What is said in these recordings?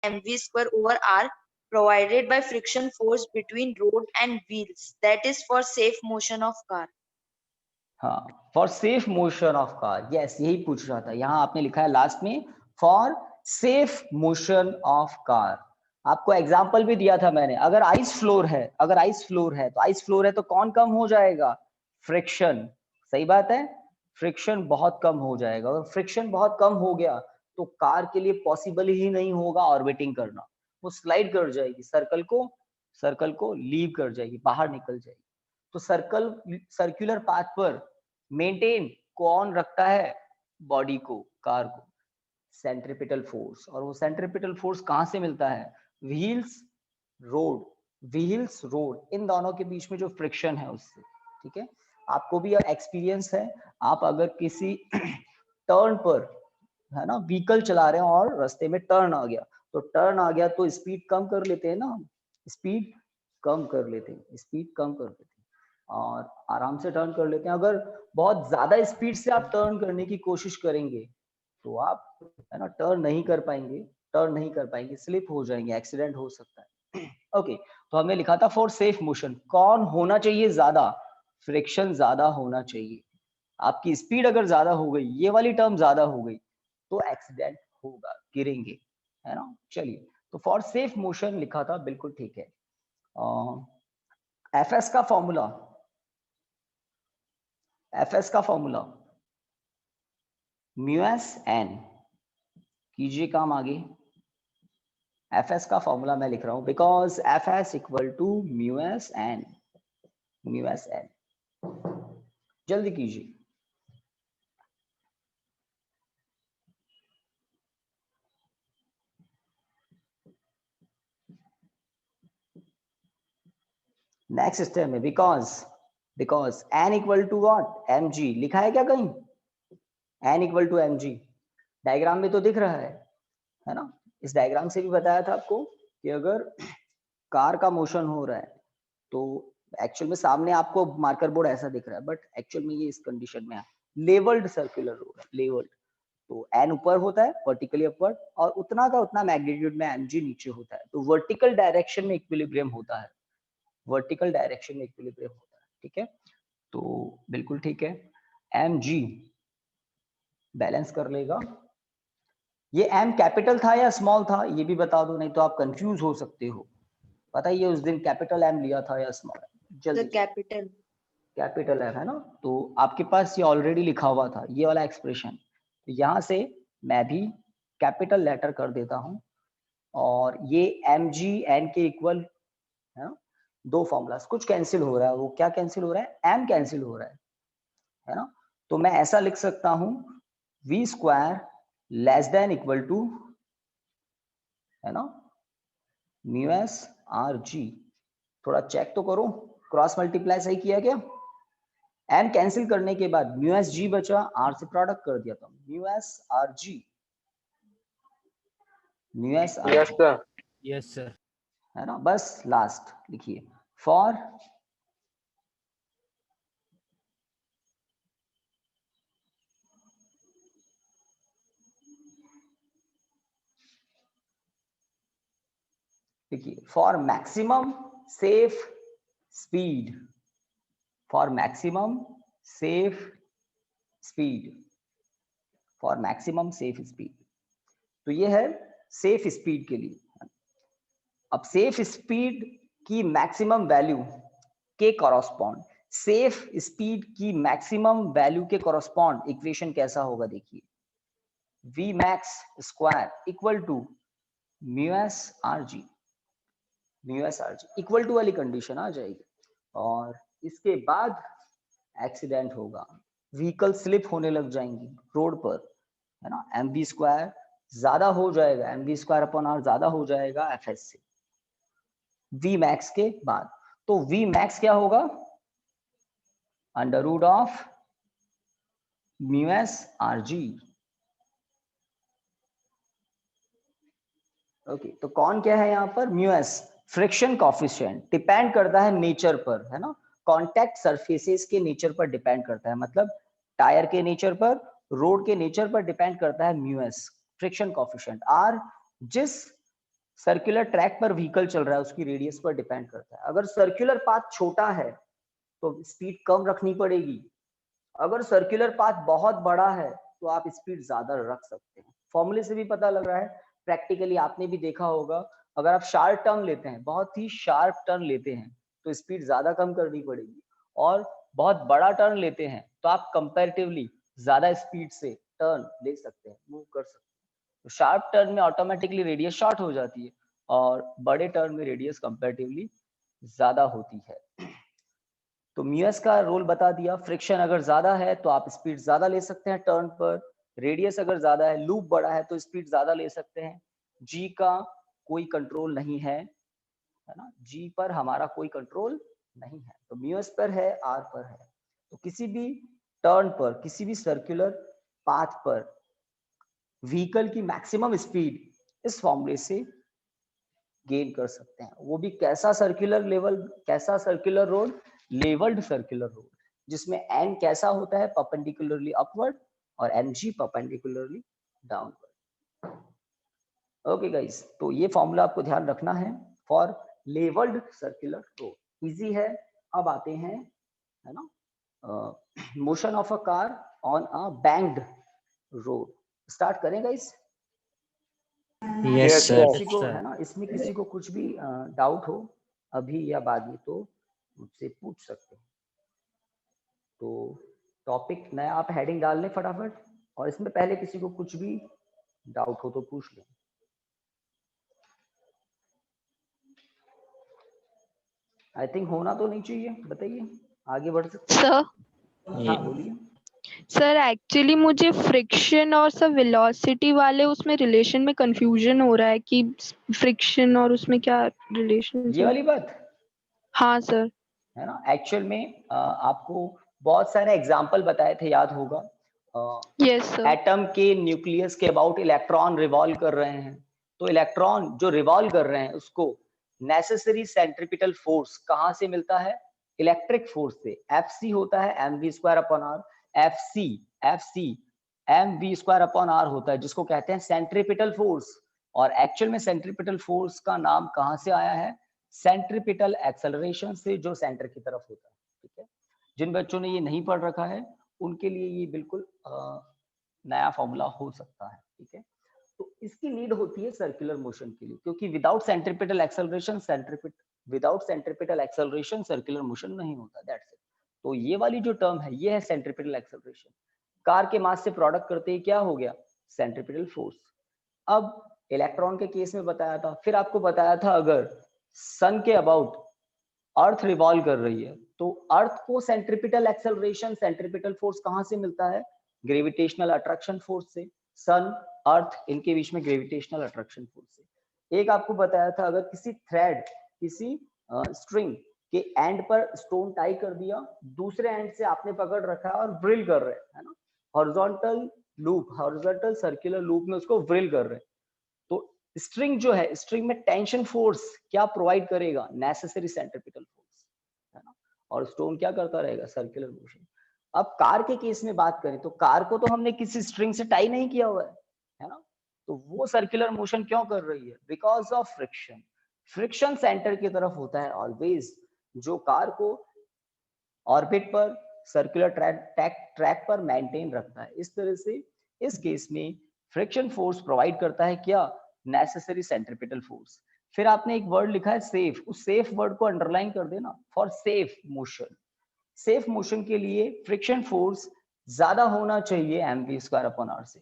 mv square over r provided by friction force between road and wheels, that is for safe motion of car. हाँ, for safe motion of car, yes यही पूछ रहा था। यहाँ आपने लिखा है लास्ट में for safe motion of car. आपको एग्जाम्पल भी दिया था मैंने, अगर आइस फ्लोर है, अगर आइस फ्लोर है तो आइस फ्लोर है तो कौन कम हो जाएगा? फ्रिक्शन। सही बात है, फ्रिक्शन बहुत कम हो जाएगा। और फ्रिक्शन बहुत कम हो गया तो कार के लिए पॉसिबल ही नहीं होगा ऑर्बिटिंग करना, वो स्लाइड कर जाएगी, सर्कल को लीव कर जाएगी, बाहर निकल जाएगी। तो सर्कुलर पाथ पर मेंटेन कौन रखता है बॉडी को, कार को? Centripetal force. और वो सेंट्रीपिटल फोर्स कहां से मिलता है? व्हील्स रोड, इन दोनों के बीच में जो फ्रिक्शन है उससे। ठीक है, आपको भी एक्सपीरियंस है, आप अगर किसी टर्न पर है ना व्हीकल चला रहे हैं और रास्ते में टर्न आ गया, तो स्पीड कम कर लेते हैं ना, स्पीड कम कर लेते हैं और आराम से टर्न कर लेते हैं। अगर बहुत ज्यादा स्पीड से आप टर्न करने की कोशिश करेंगे तो आप है ना टर्न नहीं कर पाएंगे, स्लिप हो जाएंगे, एक्सीडेंट हो सकता है। ओके, तो हमने लिखा था फॉर सेफ मोशन कौन होना चाहिए ज्यादा? फ्रिक्शन ज्यादा होना चाहिए। आपकी स्पीड अगर ज्यादा हो गई, ये वाली टर्म ज्यादा हो गई, तो एक्सीडेंट होगा, गिरेंगे, है ना। चलिए, तो फॉर सेफ मोशन लिखा था, बिल्कुल ठीक है। एफएस का फॉर्मूला, म्यू एस एन, कीजिए काम आगे। एफएस का फॉर्मूला मैं लिख रहा हूं because F S equal to mu S N, जल्दी कीजिए। नेक्स्ट स्टेप में because N equal to what? M G. लिखा है क्या कहीं N equal to M G? Diagram में तो दिख रहा है ना। इस डायग्राम से भी बताया था आपको कि अगर कार का मोशन हो रहा है तो एक्चुअल में सामने आपको मार्कर बोर्ड ऐसा दिख रहा है, बट एक्चुअल में ये इस कंडीशन में है, लेवल्ड सर्कुलर रोड है, लेवल्ड। तो एन ऊपर होता है वर्टिकली अपवर्ड, और उतना का उतना मैग्नीट्यूड में एम जी नीचे होता है, तो वर्टिकल डायरेक्शन में इक्विलिब्रियम होता है, ठीक है। तो बिल्कुल ठीक है, एम जी बैलेंस कर लेगा। ये एम कैपिटल था या स्मॉल था ये भी बता दो, नहीं तो आप कंफ्यूज हो सकते हो। बताइए उस दिन कैपिटल एम लिया था या स्मॉल? जल्दी। कैपिटल एम है ना, तो आपके पास ये ऑलरेडी लिखा हुआ था ये वाला एक्सप्रेशन, तो यहाँ से मैं भी कैपिटल लेटर कर देता हूँ, और ये एम जी एन के इक्वल है ना। दो फॉर्मूलास कुछ कैंसिल हो रहा है, वो क्या कैंसिल हो रहा है? एम कैंसिल हो रहा है ना। तो मैं ऐसा लिख सकता हूं v square less than equal to है ना म्यू एस आर जी। थोड़ा चेक तो करो, क्रॉस मल्टीप्लाई सही किया क्या? एम कैंसिल करने के बाद म्यू एस जी बचा, आर से प्रोडक्ट कर दिया था, mu S R G, yes sir है ना। बस लास्ट लिखिए फॉर देखिए for maximum safe speed, for maximum safe speed, तो ये है सेफ स्पीड के लिए। अब सेफ स्पीड की मैक्सिमम वैल्यू के कॉरस्पॉन्ड, सेफ स्पीड की मैक्सिमम वैल्यू के कॉरस्पॉन्ड इक्वेशन कैसा होगा? देखिए v max square equal to mu S R G, equal to वाली कंडीशन आ जाएगी, और इसके बाद एक्सीडेंट होगा, व्हीकल स्लिप होने लग जाएंगी रोड पर, है ना। एम वी स्क्वायर ज्यादा हो जाएगा, M V square upon R ज्यादा हो जाएगा एफ एस से वी मैक्स के बाद। तो वी मैक्स क्या होगा? Under root of mu S R G. Okay, तो कौन क्या है यहाँ पर? Mu S friction coefficient, depend करता है नेचर पर, है ना। कॉन्टैक्ट सरफेसेस के नेचर पर डिपेंड करता है, मतलब टायर के नेचर पर, रोड के नेचर पर डिपेंड करता है mu S friction coefficient. R जिस सर्कुलर ट्रैक पर व्हीकल चल रहा है उसकी रेडियस पर डिपेंड करता है। अगर सर्कुलर पाथ छोटा है तो स्पीड कम रखनी पड़ेगी, अगर सर्कुलर पाथ बहुत बड़ा है तो आप स्पीड ज्यादा रख सकते हैं। फॉर्मूले से भी पता लग रहा है, प्रैक्टिकली आपने भी देखा होगा, अगर आप शार्प टर्न लेते हैं, बहुत ही शार्प टर्न लेते हैं तो स्पीड ज्यादा कम करनी पड़ेगी, और बहुत बड़ा टर्न लेते हैं तो आप कंपैरेटिवली ज्यादा स्पीड से टर्न ले सकते हैं, मूव कर सकते हैं। तो शार्प टर्न में ऑटोमेटिकली रेडियस शॉर्ट हो जाती है और बड़े टर्न में रेडियस कंपैरेटिवली ज्यादा होती है। तो म्यूएस का रोल बता दिया, फ्रिक्शन अगर ज्यादा है तो आप स्पीड ज्यादा ले सकते हैं टर्न पर, रेडियस अगर ज्यादा है, लूप बड़ा है तो स्पीड ज्यादा ले सकते हैं। जी का कोई कंट्रोल नहीं है ना, जी पर हमारा कोई कंट्रोल नहीं है, तो म्यूएस पर है, आर पर है। तो किसी भी टर्न पर, किसी भी सर्कुलर पाथ पर व्हीकल की मैक्सिमम स्पीड इस फॉर्मूले से गेन कर सकते हैं। वो भी कैसा सर्कुलर लेवल, कैसा circular road, levelled circular road, जिसमें एन कैसा होता है, परपेंडिकुलरली अपवर्ड, और M G perpendicularly downward. Okay guys, तो ये फॉर्मूला आपको ध्यान रखना है for levelled circular road. Easy है। अब आते हैं, है ना, motion of a car on a banked road. Start करें गाइस? Yes sir. किसी को, है ना, इसमें किसी को कुछ भी डाउट हो अभी या बाद में तो मुझसे पूछ सकते हैं। तो टॉपिक नया आप हेडिंग डाल लें फटाफट, और इसमें पहले किसी को कुछ भी डाउट हो तो पूछ लें। आई थिंक होना तो नहीं चाहिए, बताइए, आगे बढ़ सकते हैं। सर हाँ बोलिए। सर एक्चुअली मुझे फ्रिक्शन और सब वेलोसिटी वाले उसमें रिलेशन में कंफ्यूजन हो रहा है कि फ्रिक्शन और उसमें क्या रिलेशन ये वाली बात, हाँ सर। है ना, एक्चुअल में आपको बहुत सारे एग्जाम्पल बताए थे, याद होगा। Yes sir. एटम के न्यूक्लियस के अबाउट इलेक्ट्रॉन रिवॉल्व कर रहे हैं, तो इलेक्ट्रॉन जो रिवॉल्व कर रहे हैं उसको नेसेसरी सेंट्रिपिटल फोर्स कहाँ से मिलता है? इलेक्ट्रिक फोर्स से। एफ होता है mv² upon R. F mv² upon R होता है, जिसको कहते हैं सेंट्रिपिटल फोर्स। और एक्चुअल में सेंट्रिपिटल फोर्स का नाम कहाँ से आया है? सेंट्रिपिटल एक्सेलरेशन से, जो सेंटर की तरफ होता है। ठीक है, जिन बच्चों ने ये नहीं पढ़ रखा है उनके लिए ये बिल्कुल नया फॉर्मूला हो सकता है। ठीक है, तो इसकी नीड होती है सर्कुलर मोशन के लिए, क्योंकि without centripetal acceleration circular motion नहीं होता। That's it. तो ये वाली जो टर्म है ये है सेंट्रिपिटल एक्सेलरेशन। कार के मास से प्रोडक्ट करते ही क्या हो गया? Centripetal force. अब इलेक्ट्रॉन के केस में बताया था, फिर आपको बताया था अगर सन के अबाउट अर्थ रिवॉल्व कर रही है तो अर्थ को सेंट्रिपिटल एक्सेलरेशन, सेंट्रिपिटल फोर्स कहां से मिलता है? ग्रेविटेशनल अट्रैक्शन फोर्स से। सन, अर्थ, इनके बीच में ग्रेविटेशनल अट्रैक्शन फोर्स से। एक आपको बताया था, अगर किसी थ्रेड, किसी स्ट्रिंग के एंड पर स्टोन टाई कर दिया, दूसरे एंड से आपने पकड़ रखा है और व्रिल कर रहे हैं, है ना, horizontal loop, horizontal circular loop में उसको व्रिल कर रहे हैं, तो स्ट्रिंग जो है, स्ट्रिंग में टेंशन फोर्स क्या प्रोवाइड करेगा? नेसेसरी सेंट्रिपिटल फोर्स, है ना, और स्टोन क्या करता रहेगा? Circular motion. अब कार के केस में बात करें तो कार को तो हमने किसी स्ट्रिंग से टाई नहीं किया हुआ है ना, तो वो सर्कुलर मोशन क्यों कर रही है? Because of friction. Friction centre की तरफ होता है ऑलवेज, जो कार को ऑर्बिट पर, सर्कुलर ट्रैक पर मेंटेन रखता है। इस तरह से इस केस में फ्रिक्शन फोर्स प्रोवाइड करता है क्या? Necessary centripetal force. फिर आपने एक वर्ड लिखा है सेफ, उस सेफ वर्ड को अंडरलाइन कर देना, for safe motion. Safe motion के लिए फ्रिक्शन फोर्स ज्यादा होना चाहिए mv² अपॉन आर से।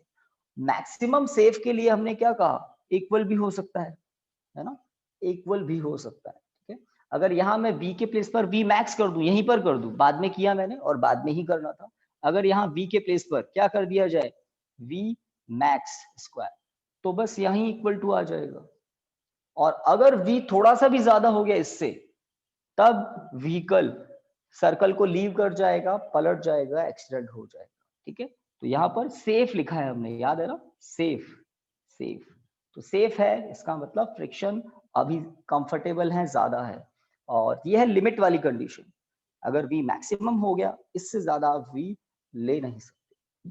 मैक्सिमम सेफ के लिए हमने क्या कहा? इक्वल भी हो सकता है ना, इक्वल भी हो सकता है। ठीक है, अगर यहाँ मैं v के प्लेस पर v मैक्स कर दूं, यहीं पर कर दूं, बाद में किया मैंने और बाद में ही करना था, अगर यहाँ v के प्लेस पर क्या कर दिया जाए? v मैक्स स्क्वायर, तो बस यहीं इक्वल टू आ जाएगा। और अगर v थोड़ा सा भी ज्यादा हो गया इससे, तब व्हीकल सर्कल को लीव कर जाएगा, पलट जाएगा, एक्सीडेंट हो जाएगा। ठीक है, तो यहाँ पर सेफ लिखा है हमने, याद है ना, सेफ। सेफ तो सेफ है, इसका मतलब फ्रिक्शन अभी कंफर्टेबल है, ज्यादा है, और ये है लिमिट वाली कंडीशन। अगर v मैक्सिमम हो गया, इससे ज्यादा आप v ले नहीं सकते।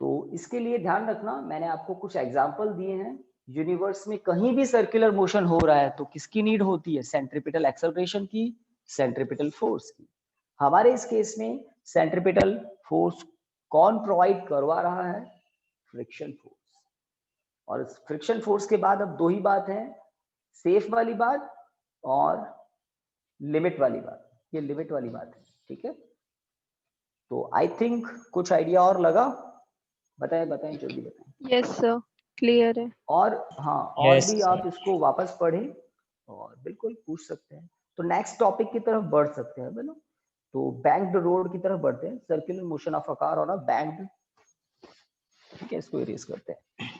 तो इसके लिए ध्यान रखना, मैंने आपको कुछ एग्जाम्पल दिए हैं यूनिवर्स में कहीं भी सर्कुलर मोशन हो रहा है तो किसकी नीड होती है? सेंट्रीपिटल एक्सेलरेशन की, सेंट्रीपिटल फोर्स की। हमारे इस केस में सेंट्रीपिटल फोर्स कौन प्रोवाइड करवा रहा है? Friction force. और इस फ्रिक्शन फोर्स के बाद अब दो ही बात है, सेफ वाली बात और लिमिट वाली बात। ये लिमिट वाली बात है, ठीक है। तो आई थिंक कुछ आइडिया और लगा? बताएं बताएं, जल्दी बताएं। यस सर, क्लियर है। और हाँ, और यस भी आप इसको वापस पढ़ें और बिल्कुल पूछ सकते हैं। तो नेक्स्ट टॉपिक की तरफ बढ़ सकते हैं बोलो। तो बैंक्ड रोड की तरफ बढ़ते हैं, circular motion of a car on a banked, ठीक है, इसको इरेज करते हैं।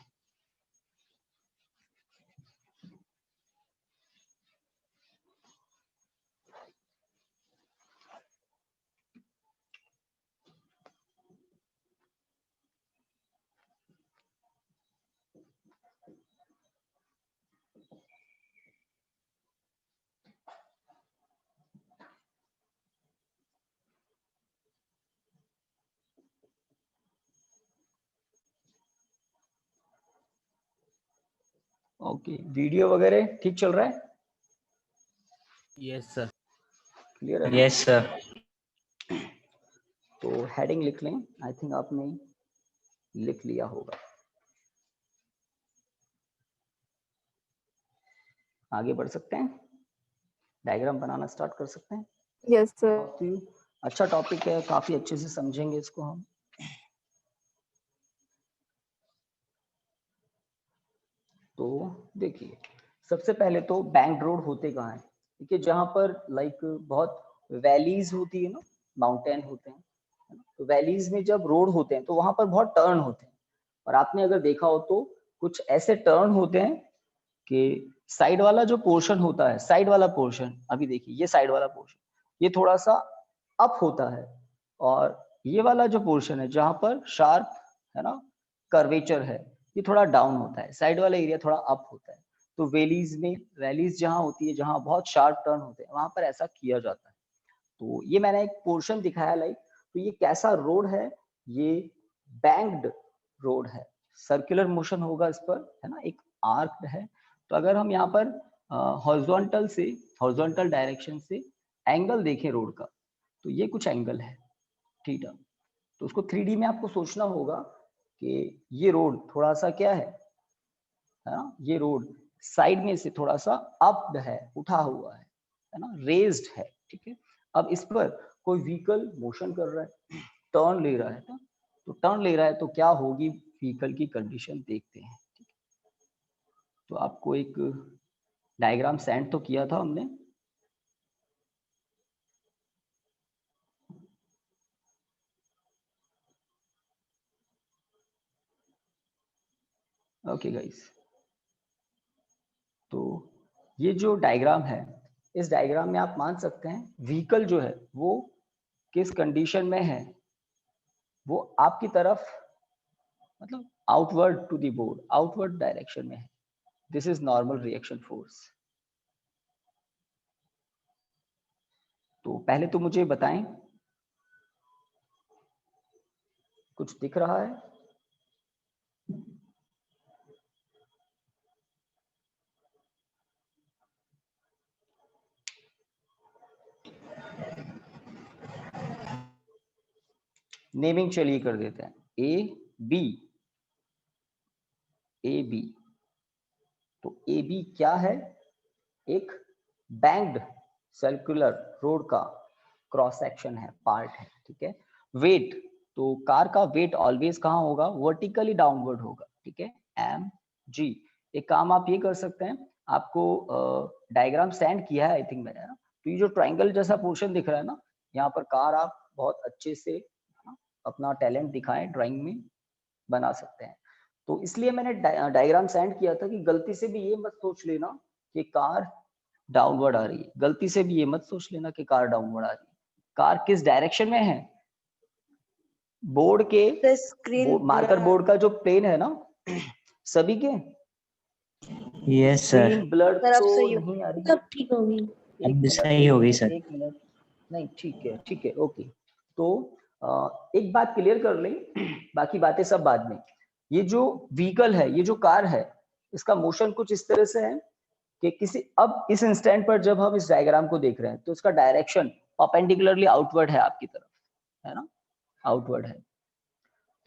ओके, वीडियो वगैरह ठीक चल रहा है? Yes sir. क्लियर है ना? Yes sir. तो हेडिंग लिख लें, आई थिंक आपने लिख लिया होगा। आगे बढ़ सकते हैं, डायग्राम बनाना स्टार्ट कर सकते हैं। Yes sir. काफी अच्छा टॉपिक है, काफी अच्छे से समझेंगे इसको हम। तो देखिए, सबसे पहले तो बैंक रोड होते कहाँ हैं? देखिए, जहाँ पर लाइक बहुत वैलीज होती है ना, माउंटेन होते हैं, है ना? तो वैलीज में जब रोड होते हैं तो वहां पर बहुत टर्न होते हैं। और आपने अगर देखा हो तो कुछ ऐसे टर्न होते हैं कि साइड वाला जो पोर्शन होता है, साइड वाला पोर्शन, अभी देखिए ये साइड वाला पोर्शन, ये थोड़ा सा अप होता है, और ये वाला जो पोर्शन है जहां पर शार्प है ना, कर्वेचर है, ये थोड़ा डाउन होता है, साइड वाला एरिया थोड़ा अप होता है। तो वैलीज में, वैलीज जहां होती है, जहां बहुत शार्प टर्न होते हैं, वहां पर ऐसा किया जाता है। तो ये मैंने एक पोर्शन दिखाया लाइक, तो ये कैसा रोड है? ये बैंक्ड रोड है, सर्कुलर मोशन होगा इस पर, है ना, एक आर्क है। तो अगर हम यहाँ पर हॉरिजॉन्टल से, हॉरिजॉन्टल डायरेक्शन से एंगल देखें रोड का, तो ये कुछ एंगल है थीटा। तो उसको 3D में आपको सोचना होगा कि ये रोड थोड़ा सा क्या है ना, ये रोड साइड में से थोड़ा सा अप है, उठा हुआ है ना, रेज्ड है, ठीक है। अब इस पर कोई व्हीकल मोशन कर रहा है, टर्न ले रहा है ना, तो टर्न ले रहा है तो क्या होगी व्हीकल की कंडीशन, देखते हैं, ठीक है। तो आपको एक डायग्राम सेंड तो किया था हमने, ओके गाइस। तो ये जो डायग्राम है, इस डायग्राम में आप मान सकते हैं व्हीकल जो है वो किस कंडीशन में है, वो आपकी तरफ, मतलब outward to the board, outward direction में है। This is normal reaction force. तो पहले तो मुझे बताएं, कुछ दिख रहा है? नेमिंग चलिए कर देते हैं, ए बी, ए बी। तो ए बी क्या है? एक बैंक्ड सर्कुलर रोड का क्रॉस सेक्शन है, पार्ट है, ठीक है। वेट, तो कार का वेट ऑलवेज कहाँ होगा? वर्टिकली डाउनवर्ड होगा, ठीक है, एम जी। एक काम आप ये कर सकते हैं, आपको डायग्राम सेंड किया है आई थिंक मैंने, ना। तो ये जो ट्राइंगल जैसा पोर्शन दिख रहा है ना, यहाँ पर कार आप बहुत अच्छे से अपना टैलेंट दिखाएं, ड्राइंग में बना सकते हैं। तो इसलिए मैंने डायग्राम सेंड किया था कि गलती से भी ये मत सोच लेना कि कार डाउनवर्ड आ रही है, गलती से भी ये मत सोच लेना कि कार डाउनवर्ड आ रही है। कार किस डायरेक्शन में है? बोर्ड के स्क्रीन मार्कर बोर्ड का जो प्लेन है ना, सभी के यस सर। स्क्रीन ब्लर तरफ तो से ही नहीं आ रही, सब ठीक होगी। अब सही होगी सर। एक मिनट, नहीं ठीक है, ठीक है, ओके। तो एक बात क्लियर कर लें, बाकी बातें सब बाद में। ये जो व्हीकल है, ये जो कार है, इसका मोशन कुछ इस तरह से है कि किसी, अब इस इंस्टेंट पर जब हम इस डायग्राम को देख रहे हैं तो इसका डायरेक्शन परपेंडिकुलरली आउटवर्ड है आपकी तरफ, है ना, आउटवर्ड है।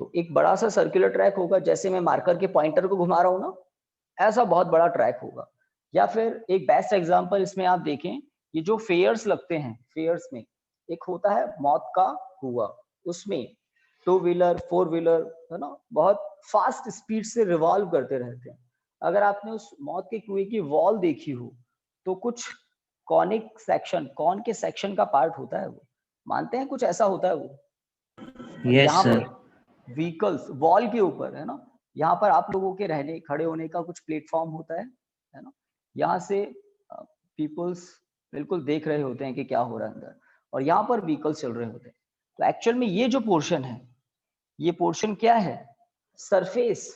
तो एक बड़ा सा सर्कुलर ट्रैक होगा, जैसे मैं मार्कर के पॉइंटर को घुमा रहा हूं ना, ऐसा बहुत बड़ा ट्रैक होगा। या फिर एक बेस्ट एग्जांपल इसमें आप देखें, ये जो फेयर्स लगते हैं, फेयर्स में एक होता है मौत का कुआं, उसमें 2 व्हीलर 4 व्हीलर, है ना, बहुत फास्ट स्पीड से रिवॉल्व करते रहते हैं। अगर आपने उस मौत के कुएं की वॉल देखी हो तो कुछ कॉनिक सेक्शन, कॉन के सेक्शन का पार्ट होता है वो, मानते हैं कुछ ऐसा होता है वो। और यस यहाँ सर। पर व्हीकल्स वॉल के ऊपर, है ना, यहाँ पर आप लोगों के रहने खड़े होने का कुछ प्लेटफॉर्म होता है ना, यहाँ से पीपल्स बिल्कुल देख रहे होते हैं कि क्या हो रहा है अंदर, और यहाँ पर व्हीकल्स चल रहे होते हैं। तो एक्चुअल में ये जो पोर्शन है, ये पोर्शन क्या है, सरफेस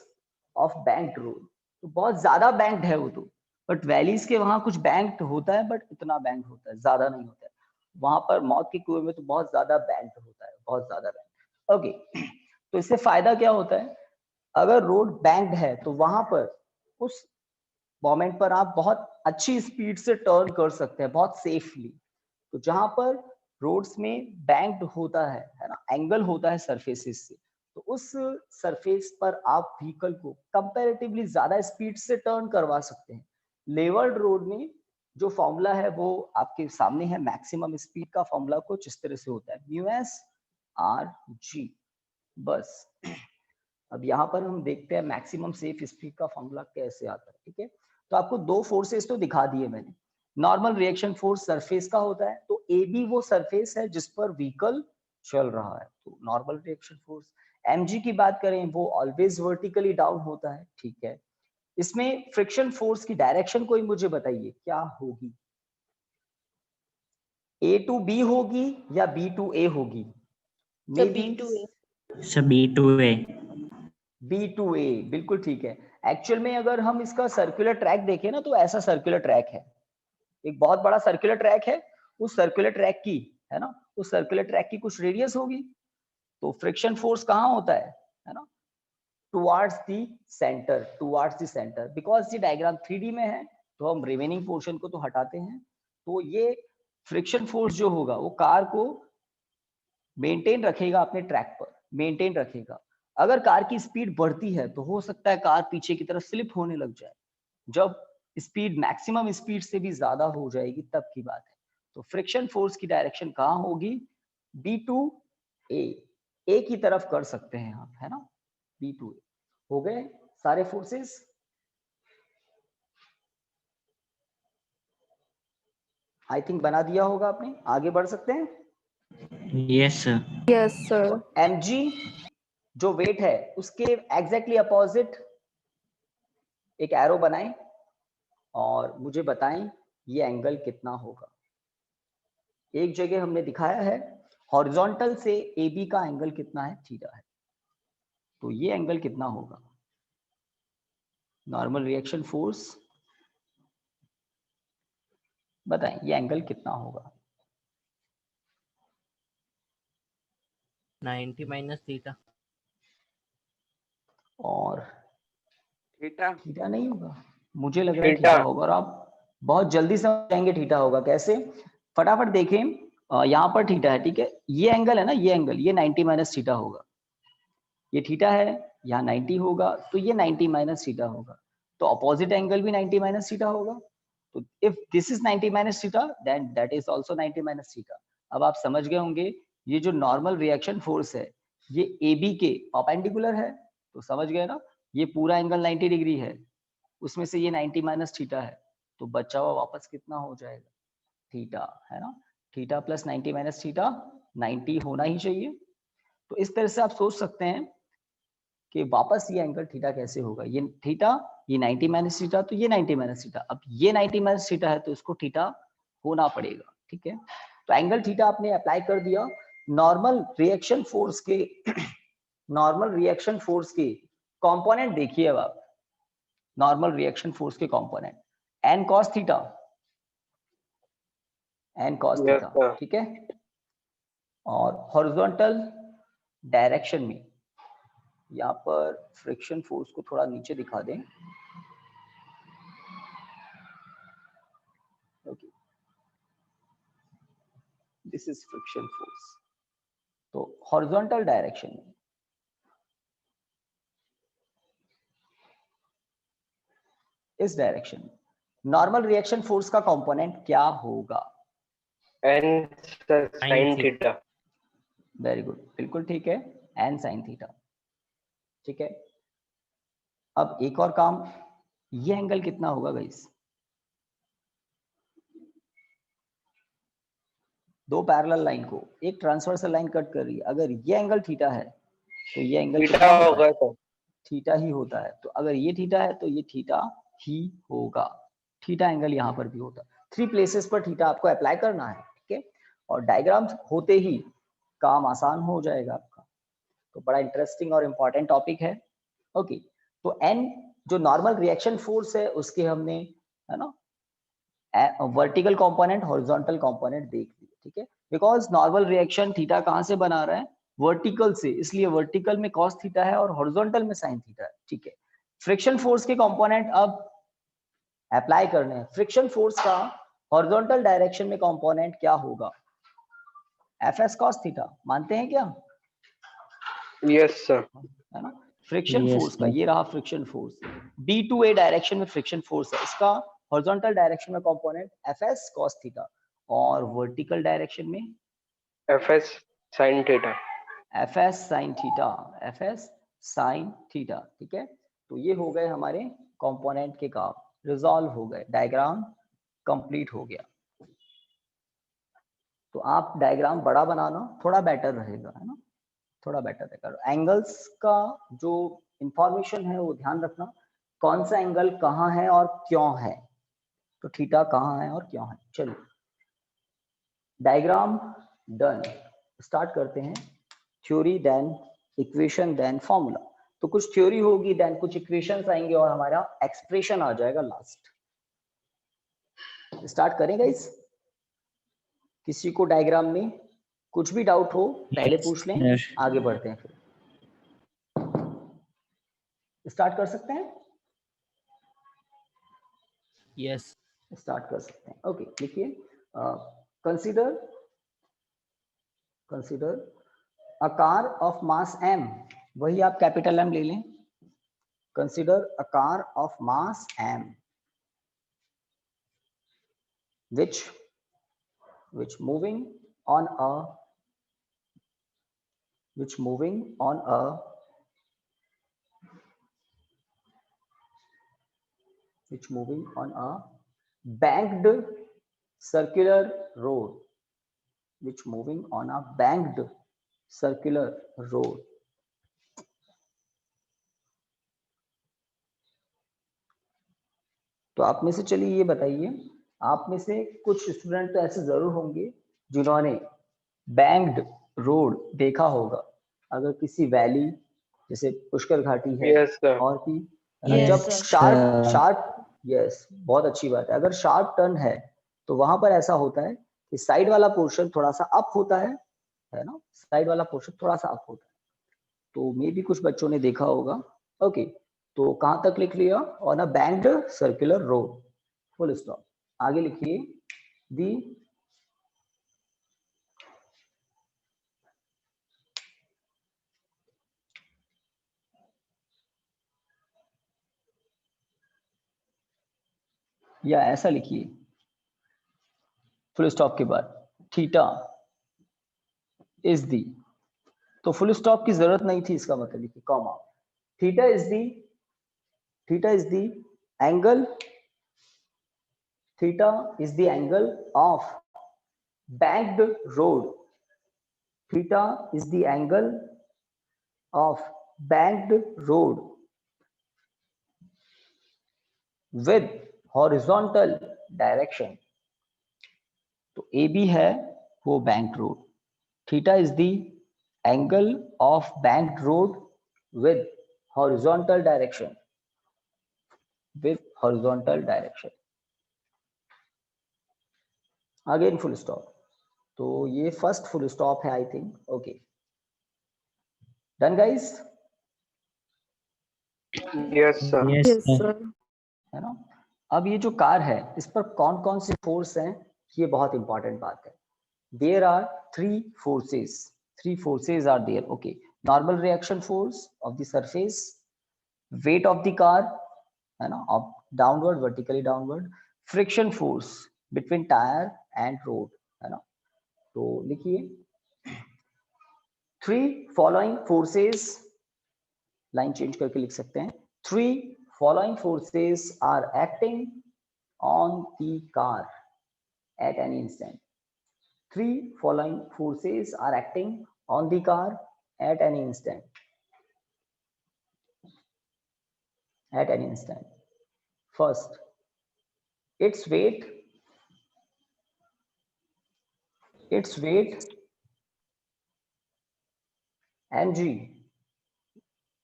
ऑफ बैंक्ड रोड। तो बहुत ज्यादा बैंक्ड है वो तो, बट वैलीज के वहां कुछ बैंक्ड होता है, बट इतना बैंक्ड होता है, ज्यादा नहीं होता है। वहां पर मौत के कुएं में तो बहुत ज्यादा बैंक्ड होता है, बहुत ज्यादा बैंक्ड। ओके, तो इससे फायदा क्या होता है, अगर रोड बैंक्ड है तो वहां पर उस मोमेंट पर आप बहुत अच्छी स्पीड से टर्न कर सकते हैं, बहुत सेफली। तो जहां पर रोड्स में बैंक्ड होता है ना, एंगल होता है सरफेसेस से, तो उस सरफेस पर आप व्हीकल को कंपैरेटिवली ज्यादा स्पीड से टर्न करवा सकते हैं। लेवल्ड रोड में जो फॉर्मूला है वो आपके सामने है, मैक्सिमम स्पीड का फॉर्मूला कुछ इस तरह से होता है, μs/g। बस अब यहाँ पर हम देखते हैं मैक्सिमम सेफ स्पीड का फॉर्मूला कैसे आता है। ठीक है, तो आपको दो फोर्सेस तो दिखा दिए मैंने। नॉर्मल रिएक्शन फोर्स सरफेस का होता है, तो ए बी वो सरफेस है जिस पर व्हीकल चल रहा है, तो नॉर्मल रिएक्शन फोर्स। mg की बात करें, वो ऑलवेज वर्टिकली डाउन होता है। ठीक है, इसमें फ्रिक्शन फोर्स की डायरेक्शन कोई मुझे बताइए क्या होगी, A to B होगी या B to A होगी? Sir B to A। Sir B to A. B to A, बिल्कुल ठीक है। एक्चुअल में अगर हम इसका सर्कुलर ट्रैक देखें ना, तो ऐसा सर्कुलर ट्रैक है, एक बहुत बड़ा सर्कुलर ट्रैक है। उस सर्कुलर ट्रैक की, है ना, उस सर्कुलर ट्रैक की कुछ रेडियस होगी, तो फ्रिक्शन फोर्स कहाँ होता है ना, towards the centre, towards the centre. Because ये डायग्राम 3D में है तो हम रिमेनिंग पोर्शन को तो हटाते हैं। तो ये फ्रिक्शन फोर्स जो होगा वो कार को मेंटेन रखेगा, अपने ट्रैक पर मेंटेन रखेगा। अगर कार की स्पीड बढ़ती है तो हो सकता है कार पीछे की तरफ स्लिप होने लग जाए। जब स्पीड मैक्सिमम स्पीड से भी ज्यादा हो जाएगी तब की बात है। तो फ्रिक्शन फोर्स की डायरेक्शन कहाँ होगी, बी टू ए की तरफ कर सकते हैं आप, है ना, बी टू ए। हो गए सारे फोर्सेस? आई थिंक बना दिया होगा आपने, आगे बढ़ सकते हैं। Yes sir. Yes sir. mg जो वेट है उसके एग्जैक्टली अपोजिट एक एरो बनाएं और मुझे बताएं ये एंगल कितना होगा। एक जगह हमने दिखाया है हॉरिजॉन्टल से AB का एंगल कितना है, थीटा है, तो ये एंगल कितना होगा, नॉर्मल रिएक्शन फोर्स बताएं, ये एंगल कितना होगा। 90 माइनस थीटा। और थीटा थीटा नहीं होगा, मुझे लग रहा है थीटा होगा, और आप बहुत जल्दी समझ जाएंगे थीटा होगा कैसे। फटाफट देखें, यहाँ पर थीटा है, ठीक है, ये एंगल है ना, ये एंगल, ये 90 माइनस थीटा होगा। ये थीटा है, यहाँ 90 होगा, तो ये 90 माइनस थीटा होगा। तो अपोजिट एंगल भी 90 माइनस थीटा होगा। तो if this is 90 minus theta, then that is also 90 minus theta. अब आप समझ गए होंगे ये जो नॉर्मल रिएक्शन फोर्स है ये AB के परपेंडिकुलर है, तो समझ गए ना, ये पूरा एंगल 90 डिग्री है, उसमें से ये 90 माइनस थीटा है, तो बचा हुआ वापस कितना हो जाएगा, थीटा, है ना। थीटा प्लस 90 माइनस थीटा 90 होना ही चाहिए। तो इस तरह से आप सोच सकते हैं कि वापस ये एंगल थीटा कैसे होगा, ये थीटा, ये 90 माइनस थीटा, तो ये 90 माइनस थीटा। अब ये 90 माइनस थीटा है तो इसको थीटा होना पड़ेगा, ठीक है। तो एंगल थीटा आपने अप्लाई कर दिया। नॉर्मल रिएक्शन फोर्स के नॉर्मल रिएक्शन फोर्स के कंपोनेंट देखिए अब आप, नॉर्मल रिएक्शन फोर्स के component n cos theta, n cos theta, ठीक है। और हॉरिजॉन्टल डायरेक्शन में यहाँ पर फ्रिक्शन फोर्स को थोड़ा नीचे दिखा दें, दिस इज फ्रिक्शन फोर्स। तो हॉरिजॉन्टल डायरेक्शन में इस डायरेक्शन में नॉर्मल रिएक्शन फोर्स का कंपोनेंट क्या होगा? n sin theta. Very good, बिल्कुल ठीक है, एन साइन थीटा। ठीक है, अब एक और काम, ये एंगल कितना होगा गाइस? दो पैरेलल लाइन को एक ट्रांसवर्सल लाइन कट कर रही है, अगर ये एंगल थीटा है तो ये एंगल थीटा कितना होता होगा है? तो थीटा ही होता है। तो अगर ये थीटा है तो ये थीटा ही होगा। थीटा एंगल यहाँ पर भी होता है। 3 प्लेसेस पर थीटा आपको अप्लाई करना है। ठीक है, और डायग्राम होते ही काम आसान हो जाएगा आपका। तो बड़ा इंटरेस्टिंग और इम्पोर्टेंट टॉपिक है। ओके, तो एन जो नॉर्मल रिएक्शन फोर्स है उसके हमने, है ना, वर्टिकल कंपोनेंट हॉरिजॉन्टल कंपोनेंट देख लिए। ठीक है, बिकॉज नॉर्मल रिएक्शन थीटा कहाँ से बना रहा है? वर्टिकल से, इसलिए वर्टिकल में कॉस थीटा है और हॉरिजॉन्टल में साइन थीटा है। ठीक है, फ्रिक्शन फोर्स के कंपोनेंट अब अप्लाई करने हैं। फ्रिक्शन फोर्स का हॉरिजॉन्टल डायरेक्शन में कंपोनेंट क्या होगा? एफ एस कॉस थीटा, मानते हैं क्या? Yes sir. है ना, फ्रिक्शन Yes, फोर्स का sir. ये रहा friction force, B to A direction में फ्रिक्शन फोर्स है, इसका हॉरिजॉन्टल डायरेक्शन में component F S cos theta, और वर्टिकल डायरेक्शन में fs sin theta. F S sine theta, F S sine theta. ठीक है, तो ये हो गए हमारे कंपोनेंट के काम, रिजॉल्व हो गए, डायग्राम कंप्लीट हो गया। तो आप डायग्राम बड़ा बनाना, थोड़ा बेटर रहेगा, है ना, थोड़ा बेटर रहेगा। एंगल्स का जो इंफॉर्मेशन है वो ध्यान रखना, कौन सा एंगल कहाँ है और क्यों है, तो थीटा कहाँ है और क्यों है। चलिए डायग्राम डन, स्टार्ट करते हैं। Theory then equation then formula. तो कुछ थ्योरी होगी देन कुछ इक्वेशंस आएंगे और हमारा एक्सप्रेशन आ जाएगा लास्ट। स्टार्ट करेंगे इस, किसी को डायग्राम में कुछ भी डाउट हो पहले Yes, पूछ लें, sir. आगे बढ़ते हैं। फिर स्टार्ट कर सकते हैं, Yes. स्टार्ट कर सकते हैं। ओके, लिखिए, consider a car of mass m, वही आप कैपिटल M ले लें। Consider a car of mass m which moving on a banked circular road, तो आप में से चलिए ये बताइए, आप में से कुछ स्टूडेंट तो ऐसे जरूर होंगे जिन्होंने बैंक्ड रोड देखा होगा। अगर किसी वैली जैसे पुष्कर घाटी है यस सर। और भी, Yes, जब sir. शार्प यस, बहुत अच्छी बात है, अगर शार्प टर्न है तो वहां पर ऐसा होता है कि साइड वाला पोर्शन थोड़ा सा अप होता है ना, साइड वाला पोर्शन थोड़ा सा अप होता है। तो मे भी कुछ बच्चों ने देखा होगा। ओके, तो कहां तक लिख लिया? On a banked circular road, full stop. आगे लिखिए, दी या ऐसा लिखिए फुल स्टॉप के बाद, थीटा इज दी, तो फुल स्टॉप की जरूरत नहीं थी, इसका मतलब लिखिए comma, theta is the angle, theta is the angle of banked road, theta is the angle of banked road with horizontal direction। तो AB है वो banked road, theta is the angle of banked road with horizontal direction, again full stop. तो ये first full stop है I think. Okay, done guys, yes sir. Yes, Yes, sir. sir. है ना। अब ये जो कार है इस पर कौन कौन से फोर्स हैं, ये बहुत इंपॉर्टेंट बात है। there are three forces are there. Okay, normal reaction force of the surface, weight of the car, है ना, up downward, vertically downward, friction force between tire and road, है ना. तो लिखिए three following forces, line change करके लिख सकते हैं, three following forces are acting on the car at any instant. Three following forces are acting on the car at any instant. At any instant. First, its weight mg,